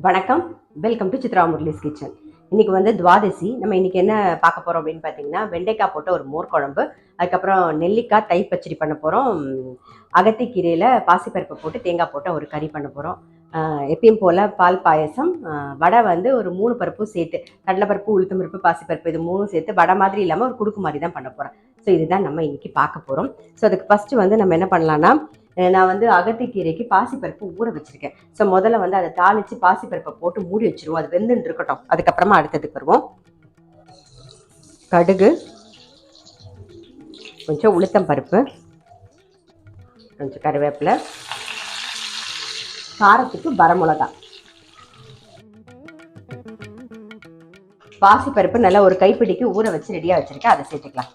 வணக்கம். Welcome to Chitra Murali's kitchen. இன்னைக்கு வந்து துவாதசி. நம்ம இன்னைக்கு என்ன பார்க்க போறோம் அப்படின்னு பார்த்தீங்கன்னா, வெண்டைக்காய் போட்ட ஒரு மோர் குழம்பு, அதுக்கப்புறம் நெல்லிக்காய் தயிர் பச்சடி பண்ண போறோம். அகத்திக்கீரையில பாசிப்பருப்பு போட்டு தேங்காய் போட்ட ஒரு கறி பண்ண போறோம். எப்பயும் போல பால் பாயசம், வடை வந்து ஒரு 3 பருப்பும் சேர்த்து, கடலைப்பருப்பு, உளுத்தம் பருப்பு, பாசிப்பருப்பு இது 3 சேர்த்து வடை மாதிரி இல்லாமல் ஒரு குடுக்கு மாதிரி தான் பண்ண போறோம். ஸோ இதுதான் நம்ம இன்னைக்கு பார்க்க போறோம். ஸோ அதுக்கு ஃபர்ஸ்ட் வந்து நம்ம என்ன பண்ணலாம்னா, நான் வந்து அகத்திக்கீரைக்கு பாசிப்பருப்பு ஊற வச்சிருக்கேன். ஸோ முதல்ல வந்து அதை தாளிச்சு பாசிப்பருப்பை போட்டு மூடி வச்சிருவோம். அது வெந்துட்டு இருக்கட்டும். அதுக்கப்புறமா அடுத்ததுக்கு வருவோம். கடுகு, கொஞ்சம் உளுத்தம் பருப்பு, கொஞ்சம் கருவேப்பிலை, காரத்துக்கு வரமிளகா, பாசிப்பருப்பு நல்லா ஒரு கைப்பிடிக்கு ஊற வச்சு ரெடியாக வச்சிருக்கேன். அதை சேர்த்துக்கலாம்.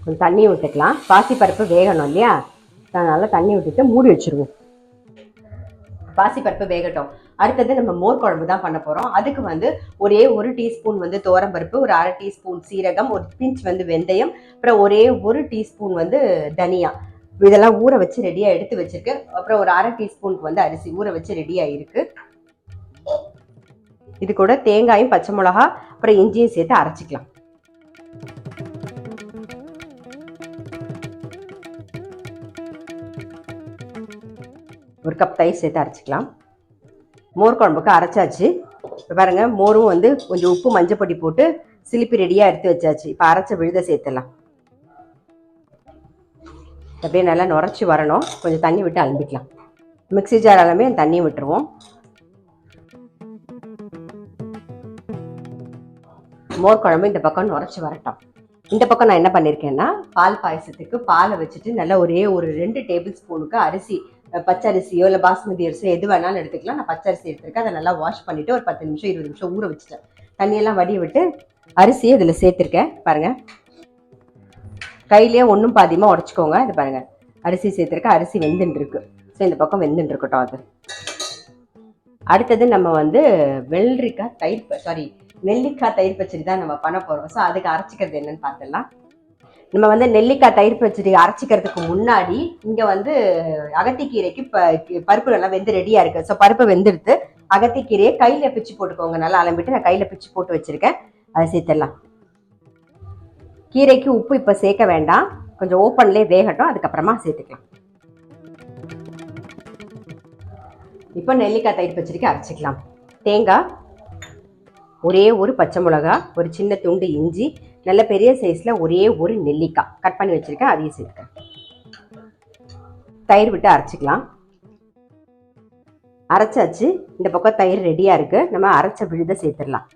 கொஞ்சம் தண்ணி விட்டுக்கலாம். பாசிப்பருப்பு வேகணும் இல்லையா, அதனால தண்ணி விட்டுட்டு மூடி வச்சிருவோம். பாசிப்பருப்பு வேகட்டும். அடுத்தது நம்ம மோர் குழம்பு தான் பண்ண போறோம். அதுக்கு வந்து ஒரே 1 டீஸ்பூன் வந்து துவரம்பருப்பு, ஒரு 1/2 டீஸ்பூன் சீரகம், ஒரு பிஞ்ச் வந்து வெந்தயம், அப்புறம் ஒரே 1 டீஸ்பூன் வந்து தனியா, இதெல்லாம் ஊற வச்சு ரெடியா எடுத்து வச்சிருக்கு. அப்புறம் ஒரு 1/2 டீஸ்பூனுக்கு வந்து அரிசி ஊற வச்சு ரெடியா இருக்கு. இது கூட தேங்காயும் பச்சை மிளகா அப்புறம் இஞ்சியும் சேர்த்து அரைச்சிக்கலாம். ஒரு கப் தயிர் சேர்த்து அரைச்சிக்கலாம். மோர் குழம்புக்கு அரைச்சாச்சு. இப்போ பாருங்க, மோரும் வந்து கொஞ்சம் உப்பு மஞ்சள் பொடி போட்டு சிலிப்பி ரெடியாக எடுத்து வச்சாச்சு. இப்போ அரைச்ச விழுத சேர்த்துடலாம். அப்படியே நல்லா நுரைச்சி வரணும். கொஞ்சம் தண்ணி விட்டு அலம்பிக்கலாம். மிக்சி ஜார் எல்லாமே தண்ணி விட்டுருவோம். மோர் குழம்பு இந்த பக்கம் நுரைச்சி வரட்டும். இந்த பக்கம் நான் என்ன பண்ணியிருக்கேன்னா, பால் பாயசத்துக்கு பாலை வச்சுட்டு நல்லா ஒரே ஒரு 2 டேபிள் ஸ்பூனுக்கு அரிசி, பச்சரிசியோ இல்லை பாஸ்மதி அரிசியோ எது வேணாலும் எடுத்துக்கலாம். நான் பச்சரிசி எடுத்துருக்கேன். அதை நல்லா வாஷ் பண்ணிவிட்டு ஒரு 10 நிமிஷம் 20 நிமிஷம் ஊற வச்சுட்டேன். தண்ணியெல்லாம் வடிய விட்டு அரிசியை இதில் சேர்த்துருக்கேன். பாருங்கள், கையிலேயே ஒன்றும் பாதியமாக உடச்சிக்கோங்க. இது பாருங்கள், அரிசி சேர்த்துருக்கேன். அரிசி வெந்துட்டு இருக்கு. ஸோ இந்த பக்கம் வெந்துட்டு இருக்கட்டும். அது அடுத்தது நம்ம வந்து நெல்லிக்காய் தயிர் பச்சடி தான் நம்ம பண்ண போகிறோம். ஸோ அதுக்கு அரைச்சிக்கிறது என்னன்னு பார்த்துடலாம். நம்ம வந்து நெல்லிக்காய் தயிர் பச்சடி அரைச்சிக்கிறதுக்கு முன்னாடி இங்கே வந்து அகத்திக்கீரைக்கு பருப்பு நல்லா வெந்து ரெடியாக இருக்குது. ஸோ பருப்பு வெந்துடுத்து. அகத்திக்கீரையை கையில் பிச்சு போட்டுக்கோங்க. நல்லா அலம்பிட்டு நான் கையில் பிச்சு போட்டு வச்சுருக்கேன். அதை சேர்த்துடலாம். கீரைக்கு உப்பு இப்போ சேர்க்க வேண்டாம், கொஞ்சம் ஓப்பன்லேயே வேகட்டும், அதுக்கப்புறமா சேர்த்துக்கலாம். இப்போ நெல்லிக்காய் தயிர் பச்சடிக்கு அரைச்சிக்கலாம். தேங்காய், ஒரே ஒரு பச்சை மிளகா, ஒரு சின்ன துண்டு இஞ்சி, நல்ல பெரிய சைஸில் ஒரே ஒரு நெல்லிக்காய் கட் பண்ணி வச்சுருக்கேன். அதையும் சேர்த்துக்கிறேன். தயிர் விட்டு அரைச்சிக்கலாம். அரைச்சாச்சு. இந்த பக்கம் தயிர் ரெடியாக இருக்குது. நம்ம அரைச்ச விழுத சேர்த்துடலாம்.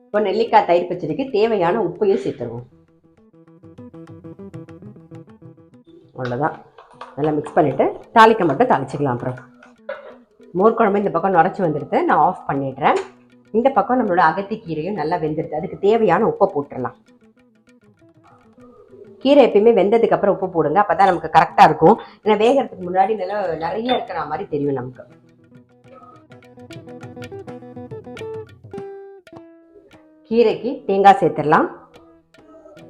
இப்போ நெல்லிக்காய் தயிர் பச்சடிக்கு தேவையான உப்பையும் சேர்த்துருவோம். அவ்வளோதான். நல்லா மிக்ஸ் பண்ணிவிட்டு தாளிக்க மட்டும் தாளிச்சிக்கலாம். அப்புறம் மோர் குழம்பு இந்த பக்கம் நுரைச்சி வந்துடுது. நான் ஆஃப் பண்ணிடுறேன். இந்த பக்கம் நம்மளோட அகத்திக்கீரையும் நல்லா வெந்துடுது. அதுக்கு தேவையான உப்பை போட்டுடலாம். கீரை எப்பயுமே வெந்ததுக்கு அப்புறம் உப்பு போடுங்க. அப்போ தான் நமக்கு கரெக்டாக இருக்கும். ஏன்னா வேகிறதுக்கு முன்னாடி நல்லா நிறைய இருக்கிற மாதிரி தெரியும் நமக்கு. கீரைக்கு தேங்காய் சேர்த்துடலாம்.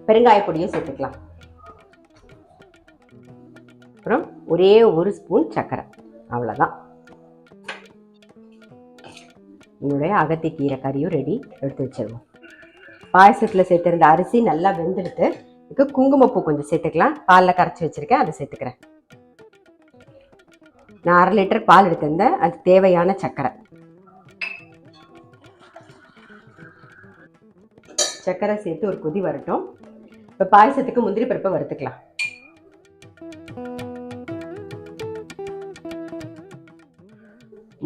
பெருங்காய பொடியும் சேர்த்துக்கலாம். அப்புறம் ஒரே ஒரு ஸ்பூன் சர்க்கரை. அவ்வளோதான். என்னுடைய அகத்திக்கீரை கறியும் ரெடி. எடுத்து வச்சிருவோம். பாயசத்தில் சேர்த்துருந்த அரிசி நல்லா வெந்தெடுத்து இதுக்கு குங்குமப்பூ கொஞ்சம் சேர்த்துக்கலாம். பாலில் கரைச்சி வச்சுருக்கேன், அதை சேர்த்துக்கிறேன். நான் 1/2 லிட்டர் பால் எடுத்திருந்தேன். அது தேவையான சர்க்கரை. சர்க்கரை சேர்த்து ஒரு கொதி வரட்டும். இப்போ பாயசத்துக்கு முந்திரி பருப்பை வறுத்துக்கலாம்.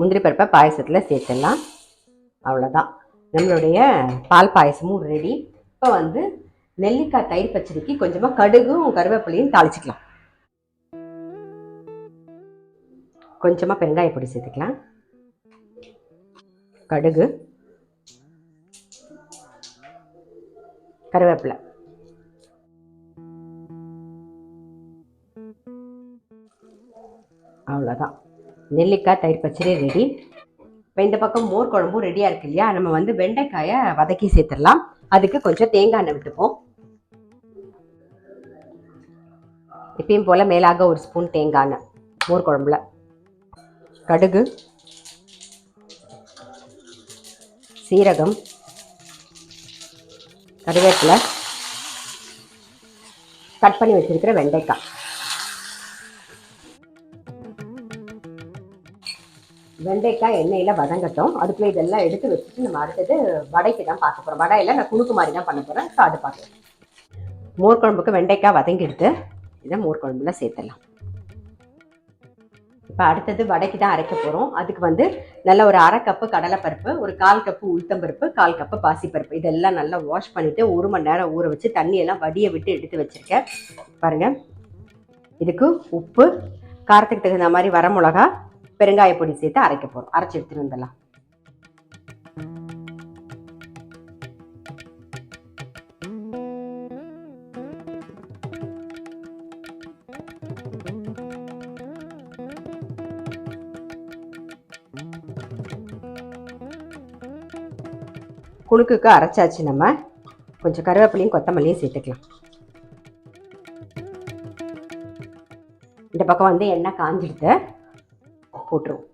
முந்திரி பருப்பை பாயசத்தில் சேர்த்துடலாம். அவ்வளோதான், நம்மளுடைய பால் பாயசமும் ரெடி. இப்போ வந்து நெல்லிக்காய் தயிர் பச்சடிக்கு கொஞ்சமாக கடுகும் கருவேப்பிலையும் தாளிச்சிக்கலாம். கொஞ்சமாக பெருங்காய பொடி சேர்த்துக்கலாம். கடுகு, கருவேப்பிலை, அவ்வளோதான். நெல்லிக்காய் தயிர் பச்சடி ரெடி. இப்போ இந்த பக்கம் மோர் குழம்பும் ரெடியாக இருக்கு இல்லையா, நம்ம வந்து வெண்டைக்காயை வதக்கி சேர்த்துடலாம். அதுக்கு கொஞ்சம் தேங்காய் எண்ணெய் விட்டுப்போம். எப்பயும் போல் மேலாக ஒரு ஸ்பூன் தேங்காய் எண்ணெய் மோர் குழம்புல, கடுகு, சீரகம், கருவேப்பிலை, கட் பண்ணி வச்சிருக்கிற வெண்டைக்காய். வெண்டைக்காய் எண்ணெயில் வதங்கட்டும். அதுக்குள்ளே இதெல்லாம் எடுத்து வச்சுட்டு நம்ம அடுத்தது வடைக்கு தான் பார்க்க போகிறோம். வடையில் நான் குணுக்கு மாதிரி தான் பண்ண போகிறேன். ஸோ அது பார்க்கலாம். மோர் குழம்புக்கு வெண்டைக்காய் வதங்கிடுது. இதை மோர் குழம்புல சேர்த்துடலாம். இப்போ அடுத்தது வடைக்கு தான் அரைக்க போகிறோம். அதுக்கு வந்து நல்ல ஒரு 1/2 கப்பு கடலைப்பருப்பு, ஒரு 1/4 கப்பு உளுத்தம்பருப்பு, 1/4 கப்பு பாசிப்பருப்பு, இதெல்லாம் நல்லா வாஷ் பண்ணிவிட்டு 1 மணி நேரம் ஊற வச்சு தண்ணியெல்லாம் வடிய விட்டு எடுத்து வச்சுருக்கேன். பாருங்கள், இதுக்கு உப்பு, காரத்துக்கு தகுந்த மாதிரி வரமிளகா, பெருங்காய பொடி சேர்த்து அரைக்க போகிறோம். அரைச்சி எடுத்துகிட்டு வந்துடலாம். குணுக்குக்கு அரைச்சாச்சு. நம்ம கொஞ்சம் கருவேப்பிலையும் கொத்தமல்லியும் சேர்த்துக்கலாம். இந்த பக்கம் வந்து எண்ணெய் காஞ்சிடுது, போட்டுருவோம்.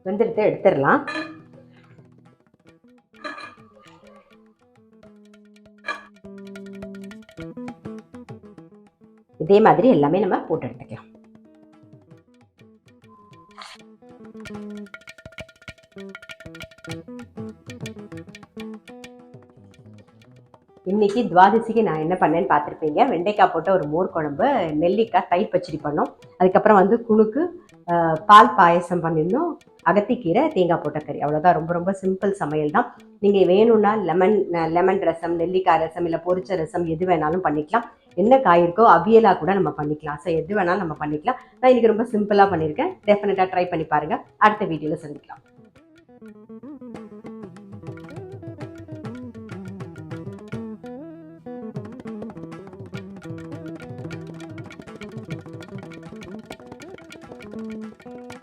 வெந்தயத்தை எடுத்துடலாம். இதே மாதிரி எல்லாமே நம்ம போட்டு எடுத்துக்கலாம். இன்னைக்கு துவாதசிக்கு நான் என்ன பண்ணேன்னு பார்த்துருப்பீங்க. வெண்டைக்காய் போட்ட ஒரு மோர் குழம்பு, நெல்லிக்காய் தயிர் பச்சடி பண்ணோம். அதுக்கப்புறம் வந்து குணுக்கு பால் பாயசம் பண்ணியிருந்தோம். அகத்திக்கீரை தேங்காய் போட்ட கறி. அவ்வளோதான். ரொம்ப ரொம்ப சிம்பிள் சமையல் தான். நீங்கள் வேணும்னா லெமன் ரசம், நெல்லிக்காய் ரசம், இல்லை பொரிச்ச ரசம் எது வேணாலும் பண்ணிக்கலாம். என்ன காய் இருக்கோ அவியலாக கூட நம்ம பண்ணிக்கலாம். ஸோ எது வேணாலும் நம்ம பண்ணிக்கலாம். நான் இன்றைக்கி ரொம்ப சிம்பிளாக பண்ணியிருக்கேன். டெஃபினட்டாக ட்ரை பண்ணி பாருங்கள். அடுத்த வீடியோவில் சந்திக்கலாம். Thank you.